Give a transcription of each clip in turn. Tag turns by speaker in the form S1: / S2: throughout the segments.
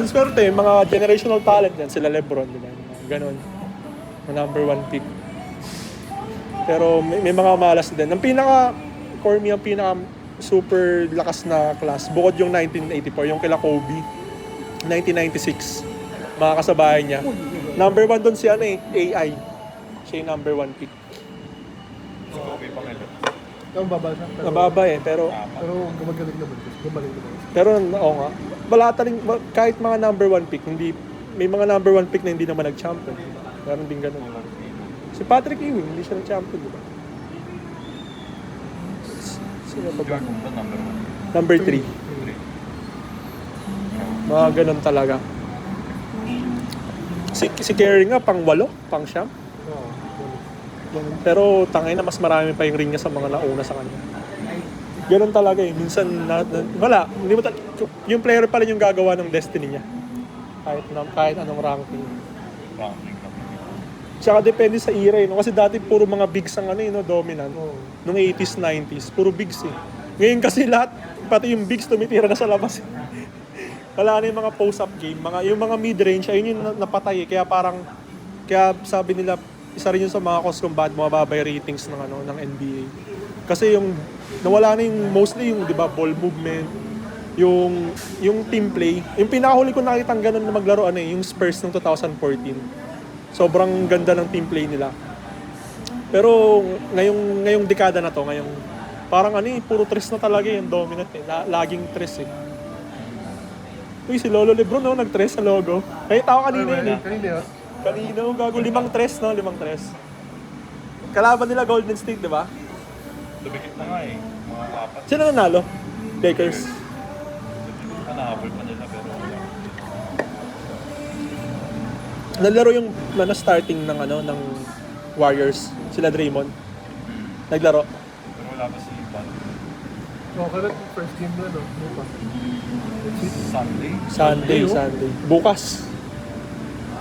S1: Swerte, mga generational talent yan, sila Lebron, di ba? Ganon. Number 1 pick. Pero may mga malas din. Ang pinaka, for me, ang pinaka super lakas na class, bukod yung 1984, yung kila Kobe, 1996, mga kasabayan niya. Number 1 doon si AI. Siya yung number 1 pick.
S2: So, okay pa ngayon.
S3: Mababa na.
S1: Nababa pero
S3: gumagaling naman. Gumaling naman.
S1: Pero, oo nga, kahit mga number 1 pick, hindi, may mga number 1 pick na hindi naman nag-champion. Meron din ganun. Si Patrick Ewing, hindi siya nag-champion, di ba? Sino ba ba?
S2: Jordan ba number 1?
S1: Number 3. Mga ganun talaga. Si Kerry nga, pang-8, pang-9.
S3: Oo.
S1: Ganun. Pero tangay na mas marami pa yung ring niya sa mga nauna sa kanya. Ganun talaga eh. Minsan, wala. Hindi mo yung player pa rin yung gagawa ng destiny niya. Kahit anong ranking.
S2: Ranking.
S1: Tsaka depende sa era eh. No? Kasi dati puro mga bigs ang dominant. Nung 80s, 90s, puro bigs eh. Ngayon kasi lahat, pati yung bigs tumitira na sa labas. Wala na yung mga post-up game. Yung mga mid-range, ayun yung napatay eh. Kaya sabi nila, isa rin yun sa mga cause kung bakit mababa yung ratings ng NBA. Kasi yung nawala na yung mostly yung 'di ba ball movement, yung team play. Yung pinakahuli ko nakitang ganun na maglaro yung Spurs ng 2014. Sobrang ganda ng team play nila. Pero ngayong dekada na to, parang puro tres na talaga yung dominant eh. Laging tres eh. Uy, si Lolo Lebron nag-tres sa logo. Nakita ko kanina yun eh. Kanina, gago, 5-3, no? 5-3. Kalaban nila Golden State, di ba?
S2: Dumikit na nga eh. Mga 4.
S1: Sino nanalo? Lakers.
S2: Nahabol pa nila pero wala.
S1: Naglaro yung starting ng Warriors. Sila Draymond. Naglaro.
S2: Pero wala pa si Bond.
S3: Okay, first game na, no?
S2: Sunday.
S1: Sunday. Bukas.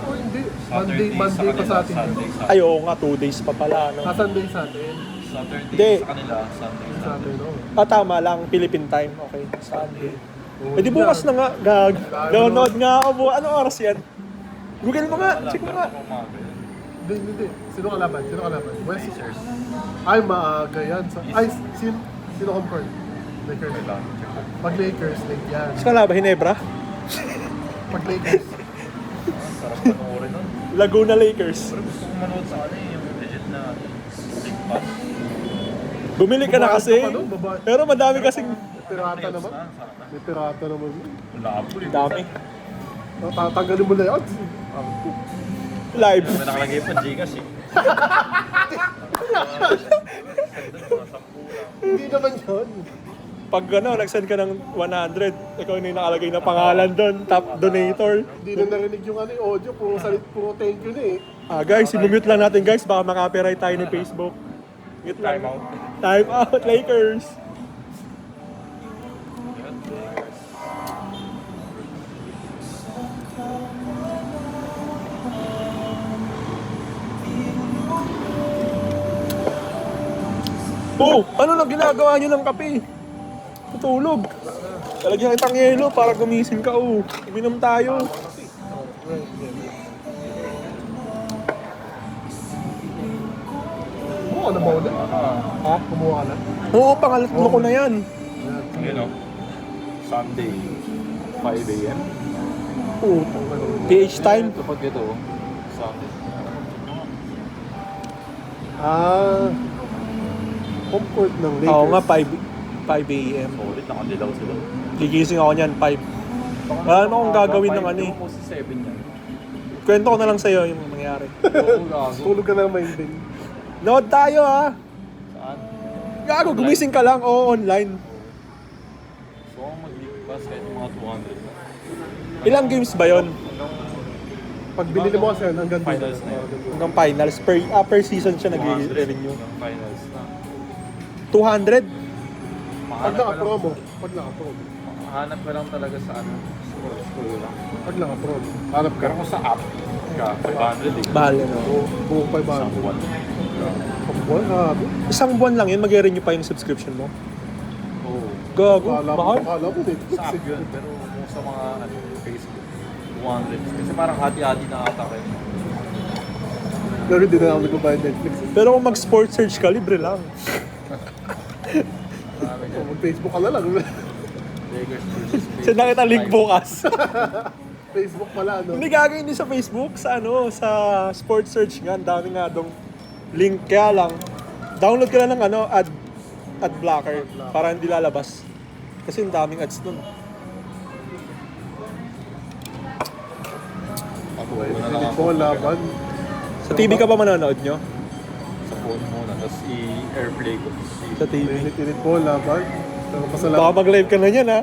S3: Oh, hindi.
S2: Saturday
S3: Monday pa sa atin.
S2: Sunday.
S1: Ay, oo nga, 2 days pa pala, no?
S3: Sunday sa atin.
S2: Saturday
S1: Hindi.
S2: sa kanila, Sunday
S3: Sa atin, no?
S1: Tama lang, Philippine time. Okay, Sunday.
S3: Oh,
S1: Eh di bukas na nga, download nga ako. Anong oras yan? Google mo nga, check mo nga.
S3: Hindi. Sino kalaban? West. Ay, maaga yan. Ay, sino confirm? Lakers. Pag Lakers, late yan.
S1: Saan ka ba, Hinebra?
S3: Pag Lakers.
S2: Sarap panoorin nun.
S1: Laguna Lakers.
S2: Pero gusto kong manood sa yung legit na League Pass.
S1: Bumili ka na kasi.
S3: Babae.
S1: Pero madami kasing
S3: Pirata naman. May pirata naman.
S2: Labo eh.
S1: dami.
S3: Tatanggalin mo na yan.
S1: Live.
S2: May nakalagay pa Gcash eh.
S3: Hindi naman yun.
S1: Pag nag-send ka ng 100, ikaw yung nakalagay na pangalan doon, top donator.
S3: Hindi na narinig yung audio. Puro thank you na eh.
S1: Guys, i-mute lang natin guys, baka makapiright tayo ni Facebook. Mute lang.
S2: Time out.
S1: Time out, Lakers. Oh, ano na ginagawa niyo ng kape? Tutulog. Talagyan kitang yelo para gumising ka. Uminom tayo.
S3: Kumuha na ba ulit?
S1: Ha?
S3: Kumuha ka na?
S1: Oo, pangalatlo ko na yan.
S2: Yun o. Sunday, 5 a.m.
S1: Oo. PH time.
S2: Kapag ito, Sunday.
S3: Home court ng Lakers.
S1: Oo nga, 5 a.m.
S2: Solid, nakadilaw sila.
S1: Gigising ako niyan, 5. Wala naman akong gagawin ng ano eh.
S2: Yung si 7 yan.
S1: Kwento ko na lang sa'yo yung nangyari.
S3: Tulog ka lang mahimbing.
S1: Nood tayo ha.
S2: Saan?
S1: Gago, gumising ka lang. Oo, online.
S2: So, mag-league pass kahit mga 200 na.
S1: Ilang games ba yon?
S3: Pag binili mo kasi hanggang
S2: Finals na yun.
S1: Hanggang finals. Per season siya nag-renew.
S2: Hanggang finals na.
S1: 200?
S3: Pag naka-promo.
S2: Hanap ka lang talaga sa ano. Scroll lang.
S3: Pag naka-promo. Hanap ka.
S2: Pero kung sa app, ka 500 eh.
S1: Mahal yun.
S3: Buong
S2: Isang
S3: 500.
S2: buwan.
S3: Kapuan, grabe.
S1: Isang buwan lang yun, mag-renew pa yung subscription mo.
S2: Oo.
S1: Gago,
S3: Akala
S1: mahal.
S3: mo Netflix
S2: Sa app
S3: eh.
S2: yun, pero kung sa mga Facebook. 200. Kasi parang hati-hati na ata kayo.
S3: Pero hindi na ako nagbabayad Netflix.
S1: Pero kung mag-sports search ka, libre lang.
S2: Marami
S3: O,
S2: dyan.
S3: mag-Facebook ka na lang.
S2: Lakers versus
S1: Send na kita link bukas.
S3: Facebook pala, no?
S1: Hindi gagawin din sa Facebook, sa sa sports search nga, ang dami nga dong link. Kaya lang, download ka lang ng ad blocker para hindi lalabas. Kasi ang daming ads nun.
S2: Pag-uwi na lang
S3: Hindi
S2: ako.
S3: ko laban.
S1: Sa TV ka ba manonood nyo?
S2: Sa phone muna, tapos i-airplay ko.
S1: Sa TV.
S3: Init-init po, laban. Pero pasalamat.
S1: Baka mag-live ka na yan ha.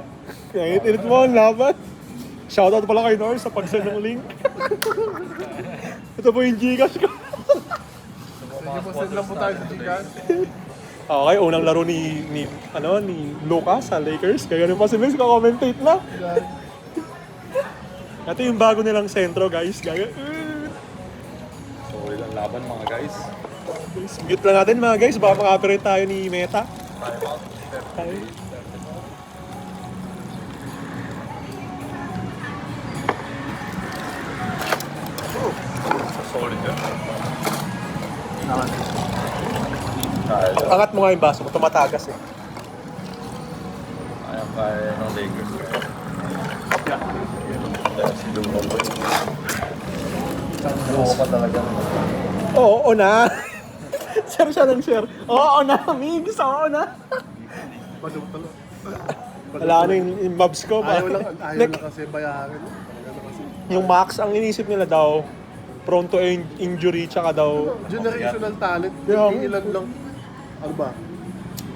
S1: Init mo ang laban. Shoutout pala kay Nor sa pag-send ng link. Ito po yung Gcash ko.
S3: Sige po, send lang po tayo sa Gcash.
S1: Okay, unang laro ni Lucas sa Lakers. Kaya ganun pa si Vince, commentate na. Ito yung bago nilang sentro, guys. Gaya.
S2: So, ilang laban mga guys.
S1: Mute lang natin mga guys, baka maka-operate tayo ni Meta.
S2: Time out.
S1: Ay.
S2: Solid yun.
S1: Angat mo nga yung baso mo, tumatagas eh.
S2: Ayaw kaya ng Lakers. Si Lumo ko. Lumo ka talaga.
S1: Oo na. Share siya ng share. Oo na, Migs, oo na.
S3: Padutalo.
S1: Wala na yung mobs ko.
S3: Ayaw lang kasi bayaran.
S1: Yung Max, ang inisip nila daw, prone to injury, tsaka daw,
S3: Generational talent.
S1: Yeah.
S3: Hindi ilan lang, ano ba,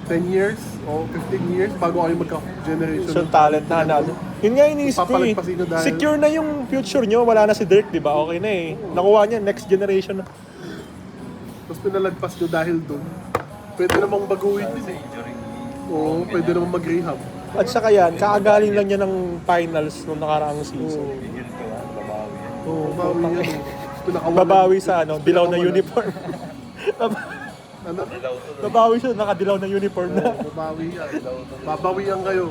S3: 10 years o 15 years bago kayo magka-generational
S1: yung talent na ano. Yun nga inisip ko eh.
S3: Papalagpasin nyo dahil-
S1: Secure na yung future nyo, wala na si Dirk, di ba? Okay na eh. Nakuha niya, next generation na.
S3: Tapos pinalagpas nyo dahil doon. Pwede namang baguhin
S2: Sa
S3: din.
S2: injury.
S3: Oo, pwede namang mag-rehab.
S1: At saka yan, kakagaling lang niya ng finals nung nakaraang season.
S2: Bigil ko lang, babawi yan.
S1: Oo,
S3: Babawi yan. Pinakawalan.
S1: babawi sa dilaw na
S3: Pinakawalan.
S1: uniform.
S3: Ano?
S2: Dilaw to.
S1: Babawi siya, nakadilaw na uniform na.
S3: Oo, babawi yan. Babawian kayo.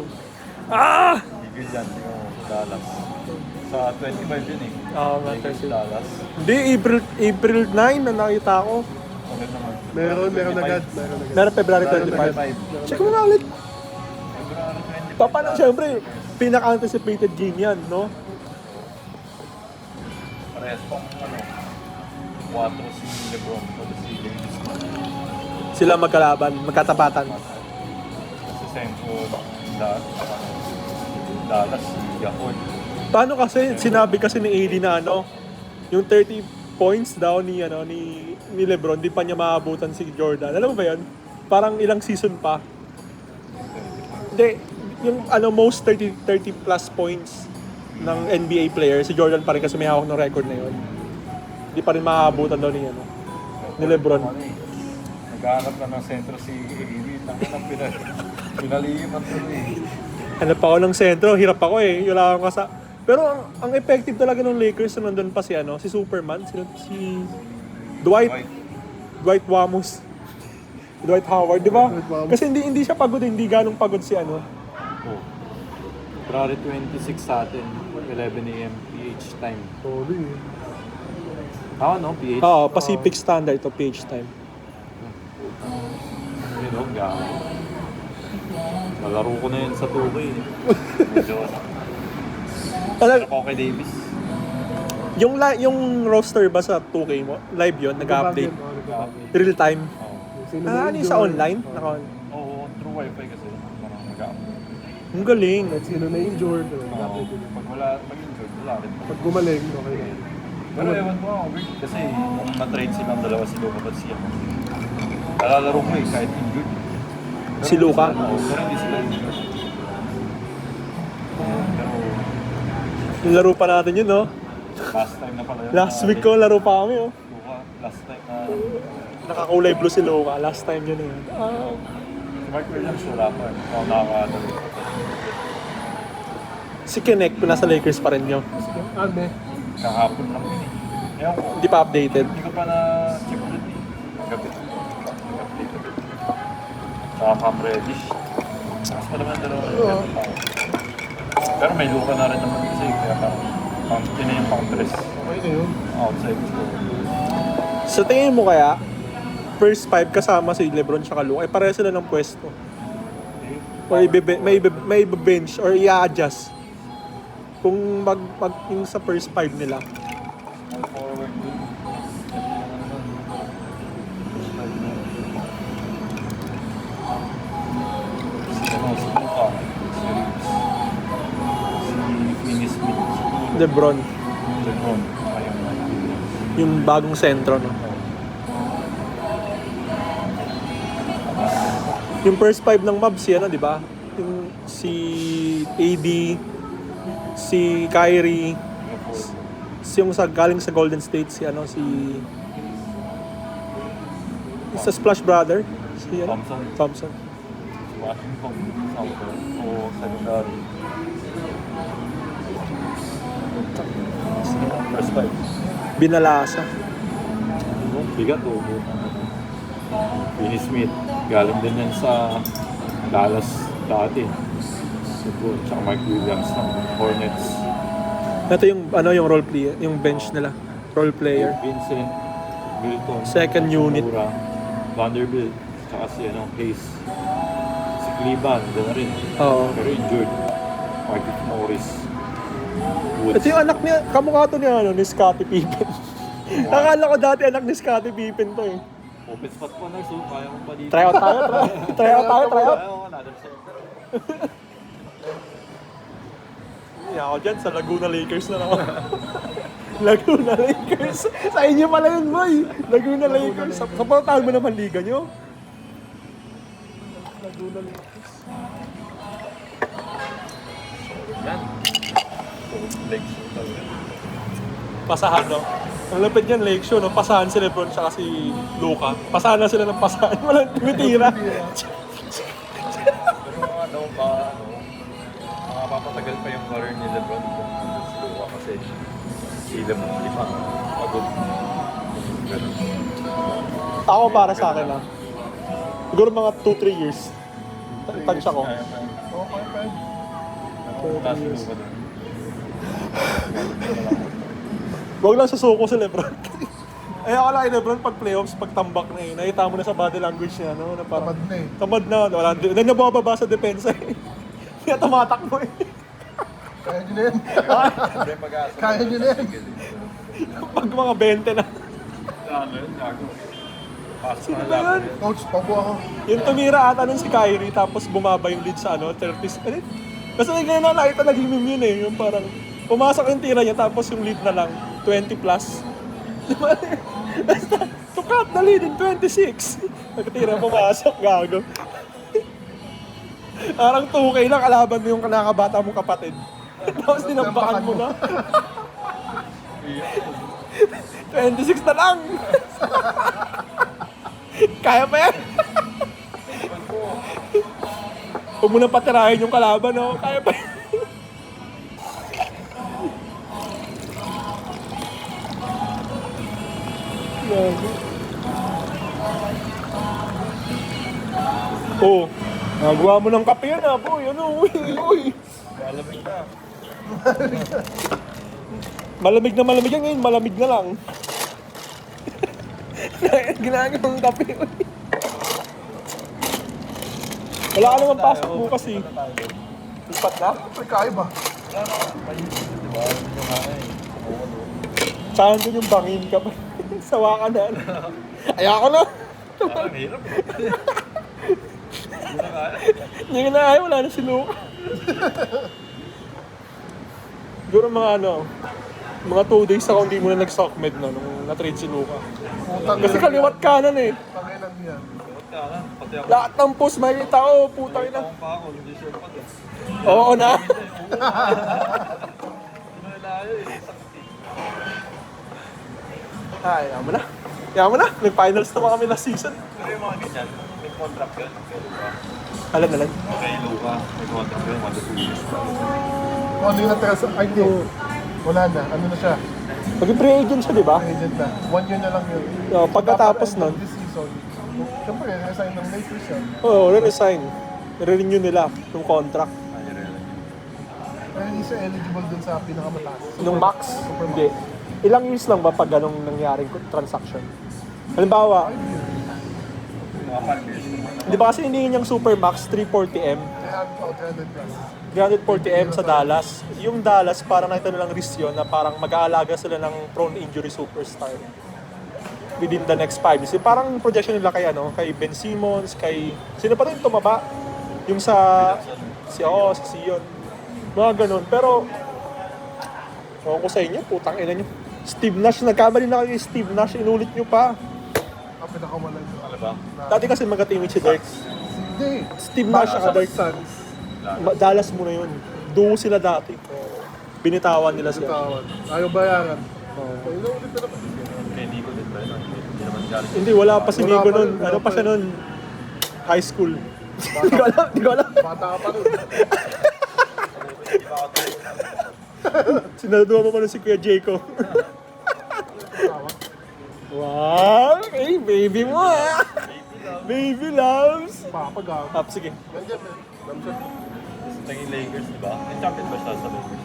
S1: Ah!
S2: Bigil yan yung Dallas. Sa 25 yun eh.
S1: Oo nga,
S2: Lakers,
S1: kasi.
S2: Dallas.
S1: Hindi, April 9 na nakita ko.
S2: Okay naman.
S3: Meron agad.
S1: Meron February 25. Check mo nga ulit.
S2: February 25.
S1: Paano, syempre, pinaka-anticipated game yan, no?
S2: Parehas pang 4 si LeBron o si Davis.
S1: Sila magkalaban, magkatapatan.
S2: Kasi Senko, Dallas, si Yakon.
S1: Paano kasi, sinabi kasi ni AD na yung 30 points daw ni LeBron, di pa niya maabutan si Jordan. Alam mo ba yun? Parang ilang season pa. Hindi, yung most 30 plus points ng NBA player, si Jordan pa rin kasi may hawak ng record na yun. Di pa rin maabutan daw ni LeBron.
S2: Naghahanap na ng sentro si AD. Tangan ang pinaliman to eh.
S1: Hanap ako ng sentro, hirap ako eh. Wala akong Pero ang effective talaga ng Lakers na nandun pa si Superman, si Dwight Wamos. Dwight Howard, di ba?
S3: Dwight Wamos.
S1: Kasi hindi siya pagod, hindi ganong pagod si
S2: Oh. February 26 sa atin, 11 a.m. PH time.
S3: Sorry.
S2: PH?
S1: Oo, Pacific Standard to PH time.
S2: Yun o, gano'n. Nalaro ko na yun sa 2K. Medyo ako kay Davis.
S1: Yung roster ba sa 2K mo? Live yun? Nag-update? Real time?
S2: Oo.
S1: Ano yung sa online?
S2: Oo, through wifi kasi. Parang mag-update.
S1: Ang galing.
S3: Sino na injured.
S2: Oo. Pag wala, mag-injured, wala rin.
S3: Pag gumaling, okay na.
S2: Pero ewan ko, weird kasi kung na-trade silang dalawa si Luka at siya. Nalalaro ko kahit injured. Pero
S1: Si Luka?
S2: Oo, pero hindi sila injured. Pero
S1: Laro pa natin yun, no?
S2: last time na pala yun.
S1: Last week ko, laro pa kami, oh.
S2: Luka, last time na
S1: Nakakulay blue si Luka. Last time yun, eh.
S2: si Mark Williams wala pa. Ako nakakadali.
S1: Si Kinect, nasa Lakers pa rin yun.
S3: Ane.
S2: Kahapon lang yun eh. Ewan ko,
S1: Hindi pa updated.
S2: hindi ko pa na-check ulit eh. Gabi. Saka Cam Reddish. Mas pa naman dalawa. Pero may Luka na rin naman kasi kaya parang Yun na yung pang-press.
S3: Okay na yun.
S2: Outside ko.
S1: Sa tingin mo kaya, first 5 kasama si LeBron tsaka Luka, ay pareho sila ng pwesto. Or may bench or i-adjust. Kung yung sa first 5 nila.
S2: All forward dun. Si Luka. Si Reeves. Si Finney Smith.
S1: LeBron,
S2: LeBron. Ayun.
S1: yung bagong sentro, no? Yung first 5 ng Mavs, ano, di ba? Yung si AD, si Kyrie, yung galing sa Golden State, si ano, si sa Splash Brother, si ano? Thompson.
S2: Washington. Southern. O secondary. First 5.
S1: Binalasa.
S2: Bigat o. Finney Smith. Galing din yan sa Dallas dati. Siguro. Tsaka Mike Williams ng Hornets.
S1: Ito yung ano, yung role player, yung bench nila, role player.
S2: Vincent. Milton.
S1: Second unit.
S2: Hachimura, Vanderbilt. Tsaka si Hayes. Si Cleveland. Doon na rin.
S1: Oo.
S2: Pero injured. Marcus Morris. Woods.
S1: Ito yung anak niya, kamukha to ni ano, ni Scottie Pippen. Akala ko dati anak ni Scottie Pippen to eh.
S2: Open spot pa na. So kaya mo pa dito.
S1: Try out tayo. Try out.
S2: Ayaw, another center.
S1: Hindi ako dyan, sa Laguna Lakers na naman. Laguna Lakers. Sa inyo pala yun, boy. Laguna Lakers. Sa portahan mo naman liga nyo. Laguna Lakers.
S2: Yan. Legs.
S1: Pasahan, no? Ang lapit yan, Lake Show, no? Pasahan si LeBron tsaka si Luka. Pasahan na sila ng pasahan. Walang tumitira.
S2: Pero ano ba, makapapatagal pa yung career ni LeBron si Luka kasi sila mo, di pa, pagod. Ganun.
S1: Ako para sa akin, ah. Siguro mga 2-3 years. Tansya ko.
S2: Kaya pa.
S3: Okay, fine.
S2: Napunta si Luka doon.
S1: Huwag lang susuko si LeBron. Ay ako lang kay LeBron pag playoffs, pag tambak na eh. Nakita mo na sa body language niya, no? Na parang,
S3: Tamad na eh.
S1: tamad na. Wala, na nabababa sa depensa eh. Kaya tumatakbo eh.
S3: Kaya nyo na yan.
S2: Siyempre mag-aasa.
S3: Kaya nyo na yan.
S1: Pag mga 20 na.
S2: Ano yun, gago. Pasok
S1: Sino
S2: na
S1: ba
S2: lang.
S1: yun?
S3: Coach, pabu ako.
S1: Yung tumira ata nun si Kyrie, tapos bumaba yung lead sa ano, 30s. Ano? Kasi ngayon na nakita naging meme yun eh. Yung parang, pumasok yung tira niya, tapos yung lead na lang, 20 plus. Diba? Basta, to cut the lead in 26. Nagtira, pumasok, gago. Parang 2K lang, kalaban mo yung nakabata mong kapatid. Tapos dinambakan mo na. 26 na lang! Kaya pa yan? Huwag mo nang patirahin yung kalaban, no? Kaya pa yan? Oh, nagawa mo ng kape yan, ah, boy. Ano, uy, uy.
S2: Malamig na.
S1: Malamig yan ngayon, malamig na lang. Ginagawa ng kape, uy. Wala ka naman pasok bukas eh. Lipat na?
S3: Nagkaiba.
S2: Diba? Yung mga eh.
S1: Saan doon yung bangin ka pa? Sawa ka na. Ayoko na.
S2: Parang hirap. Hindi na kaya.
S1: Hindi na ayaw, wala na si Luka. Siguro mga ano, mga 2 days ako hindi mo na nag-sockmed no, nung na-trade si Luka.
S3: Putang
S1: Kasi kaliwat kanan eh.
S3: Pangilan yan.
S2: Ba't ka na? Pati ako.
S1: Lahat ng post makikita ko, putang ina.
S2: Akong pa ako, hindi sure pa din.
S1: Oo na.
S2: Pinalayo eh.
S1: Ay, yaman na. Yaman na. Nag-finals na kami last season.
S2: Pero yung mga ganyan, may contract yun. Kay Luka.
S1: Alam na lang.
S2: Kay Luka, may contract yun, 1 to 2 years.
S3: Kung ano yung natira sa... Ay, hindi. Wala na. Ano na siya?
S1: Mag-free agent siya, di ba?
S3: Agent na. 1 year na lang yun.
S1: Pagkatapos nun,
S3: This season, siyempre, resign ng Lakers yan.
S1: oo, re-resign. Re-renew nila yung contract.
S2: Ay, really.
S3: Pero hindi siya eligible dun sa pinakamataas.
S1: Nung max? Hindi. Ilang years lang ba pag ganong nangyaring transaction? Halimbawa,
S2: Mga 5 years.
S1: di ba kasi hindi niyang super max 340M?
S3: 300 plus.
S1: 340M sa Dallas. Yung Dallas, parang nakita nilang risk yun na parang mag-aalaga sila ng prone injury superstar within the next 5 years. Parang projection nila kay, kay Ben Simmons, kay... Sino pa rin tumaba? Yung sa... si Sion. Mga ganun. Pero... Ewan ko sa inyo, putang ina nyo. Steve Nash, nagkamali na kayo Steve Nash, inulit nyo pa.
S3: Ang pinakawalan.
S2: Ano ba?
S1: Dati kasi magka-teammate si Dirk.
S3: Hindi.
S1: Steve Nash at Dirk.
S3: Suns.
S1: Dallas muna yun. Duo sila dati. Binitawan nila sila.
S3: Bitawan. Ayaw bayaran.
S1: Oo.
S3: Inuulit na naman.
S2: Kay Nico din ba yun? Hindi naman galing.
S1: Hindi, wala pa si
S3: Wala
S1: Nico
S3: pa
S1: nun.
S3: rin, wala
S1: Ano pa
S3: pa
S1: siya
S3: rin.
S1: nun? High school. Hindi ko alam, hindi ko alam.
S3: Bata ka pa rin.
S1: Sinaduwa mo pa nun si Kuya Jacob. Wow! Hey, baby mo ah! Baby loves!
S3: Papagawa.
S1: Sige.
S3: Ganyan eh. Lamshot.
S2: Naging Lakers, di ba? Nag-champion ba siya sa Lakers?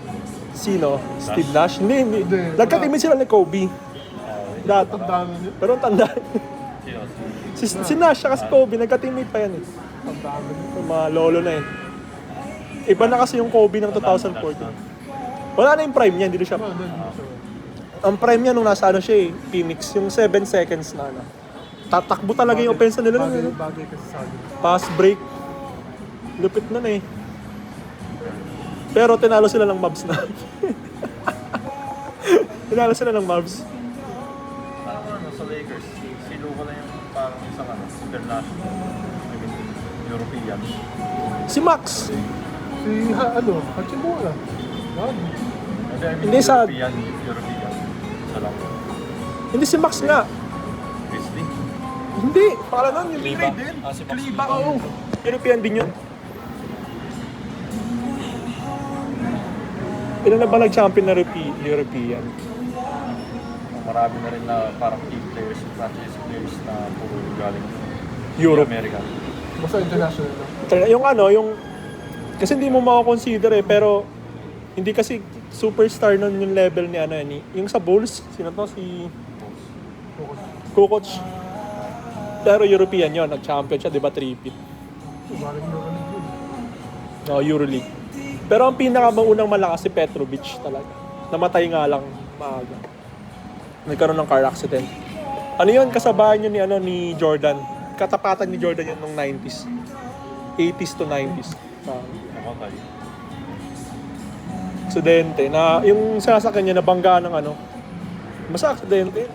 S1: Sino? Steve Nash? Hindi.
S3: Hindi.
S1: Nagka-teammate sila ni Kobe. Dati.
S3: Tandaan niyo.
S1: Pero ang tanda.
S2: Sino?
S1: Si Nash at Kobe, nagka-teammate pa yan eh.
S3: Tandaan niyo.
S1: Yung mga lolo na eh. Iba na kasi yung Kobe ng 2014. Wala na yung prime niya, hindi na siya.
S3: Ano, ano, siya.
S1: Ang prime niya nung nasa siya eh, Phoenix, yung 7 seconds na tatakbo talaga yung offense nila nun.
S3: Bagay, bagay kasi sa akin.
S1: Pass break. Lupit nun eh. Pero tinalo sila ng Mavs na. Tinalo sila ng Mavs.
S2: Ano sa Lakers? Si Luka na yung parang isang international. I mean, European.
S1: Si Max.
S3: Si, Hachimura. Yan.
S1: Hindi sa-
S2: European. Isa lang.
S1: Hindi si Max nga.
S2: Grizzly.
S1: Hindi. Pakala nun, yung
S2: Kliba.
S1: Kleba din.
S2: Si Max
S1: Kliba, oo. European din yun. Ilan na ba nag-champion na European?
S2: Marami na rin na parang key players, franchise players na puro galing
S1: Europe.
S2: America.
S3: Basta international lang.
S1: Yung kasi hindi mo mako-consider eh, pero hindi kasi superstar nun yung level ni yung sa Bulls, sino to? Si Kukoc. Pero European yun, nag-champion siya, di ba, 3-peat.
S3: Galing na ulit yun.
S1: No, Euroleague. Pero ang pinakamaunang malakas si Petrovic talaga. Namatay nga lang maaga. Nagkaroon ng car accident. Ano yun, kasabahan yun ni Jordan. Katapatan ni Jordan yun nung 90s. 80s to 90s.
S2: Namatay.
S1: Aksidente. Na, yung sasakyan niya nabangga ng basta aksidente.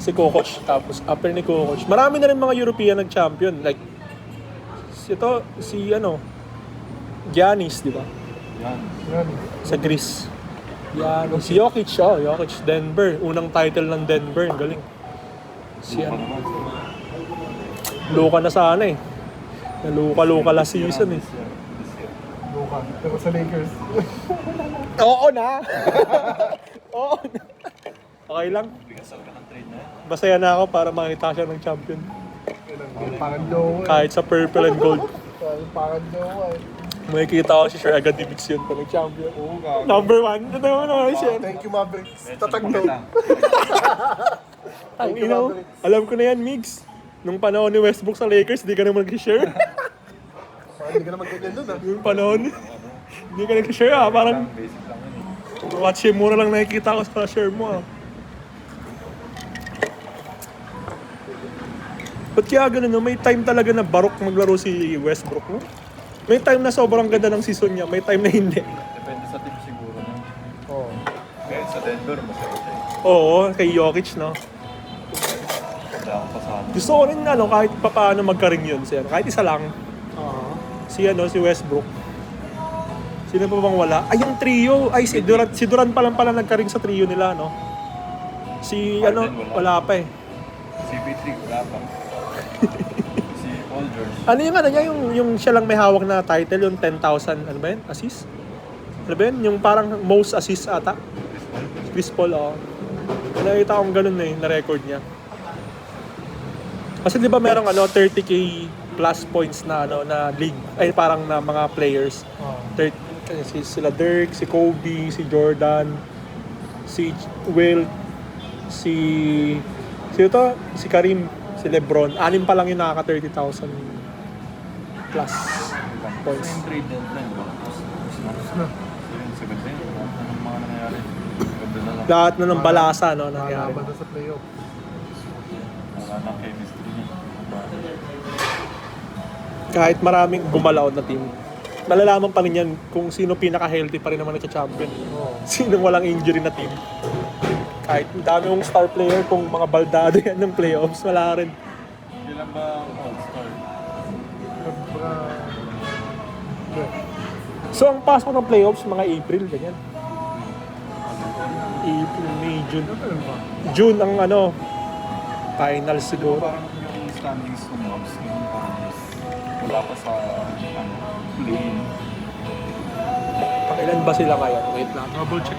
S1: Si Kukoc. Tapos after ni Kukoc. Marami na rin mga European nag-champion. Like, Giannis, di ba?
S2: Yan.
S3: Yan.
S1: Sa Greece. Si Jokic, Jokic, Denver. Unang title ng Denver, ang galing. Si Luka na sana eh. Naluka-luka last season eh.
S3: Luka. Pero sa Lakers.
S1: Oo na! Oo na. Okay lang.
S2: Bigasal ka ng trade na yan.
S1: Masaya na ako para makita siya ng champion.
S3: Parang jowa eh.
S1: Kahit sa purple and gold.
S3: Parang jowa eh.
S1: Makikita ko si Sir agad ni Mix yun pa nag-champion.
S2: Oo, gago.
S1: Number 1. Ito naman Sir.
S3: Thank you, Mavericks.
S2: Mention
S3: Tatagdaw.
S2: kita.
S1: Ang inaw. Alam ko na yan, Mix. Nung panahon ni Westbrook sa Lakers, di ka naman nag-share.
S3: Parang hindi ka naman ganyan dun ah.
S1: Yung panahon, hindi ka nag-share Parang
S2: Basic lang yun eh.
S1: watch mura lang nakikita ko sa share mo Ba't kaya ganun no? May time talaga na barok maglaro si Westbrook no? May time na sobrang ganda ng season niya, may time na hindi.
S2: Depende sa team siguro na.
S3: Oo.
S2: Kaya sa Denver, masaya siya eh.
S1: Oo, kay Jokic no.
S2: Kaya akong pasado.
S1: Gusto ko rin kahit papaano magka-ring yun sir. Kahit isa lang. Si Westbrook. Sino pa bang wala? Ay, yung trio. Ay, si Durant pa lang pala nagka-ring sa trio nila no. Si
S2: Harden,
S1: wala pa eh.
S2: CP3, wala pa. Si Paul George.
S1: Ano yung siya lang may hawak na title, yung 10,000, ano ba yun? Assist? Ano ba yun? Yung parang most assist ata? Chris Paul, Nakita akong ganun na record niya. Kasi di ba merong 30k plus points na ano na league ay parang na mga players.
S3: Oh.
S1: Third, sila Dirk, si Kobe, si Jordan, si Will, si Karim, si LeBron. Anim pa lang yung nakaka 30,000 plus points.
S2: Yung trade deadline, di ba?
S3: Tapos na.
S2: So yun, sa ganda yun. Anong mga nangyayari? Ganda na lang.
S1: Lahat na ng balasa no nangyari.
S3: Malaban na sa playoff.
S2: Wala nang chemistry niya.
S1: Kahit maraming gumalaw na team, malalaman pa rin yan kung sino pinaka-healthy pa rin naman nagka-champion.
S3: Oh.
S1: Sinong walang injury na team. Kahit dami mong star player, kung mga baldado yan ng playoffs, wala rin.
S2: Kailan ba ang all-star?
S1: So ang pasok ng playoffs, mga April, ganyan. April, May, June. June ang ano, finals siguro.
S2: Parang yung standings ng Mavs ngayon parang wala pa sa play-in.
S1: Pakilan ba sila ngayon? Wait lang.
S3: Double check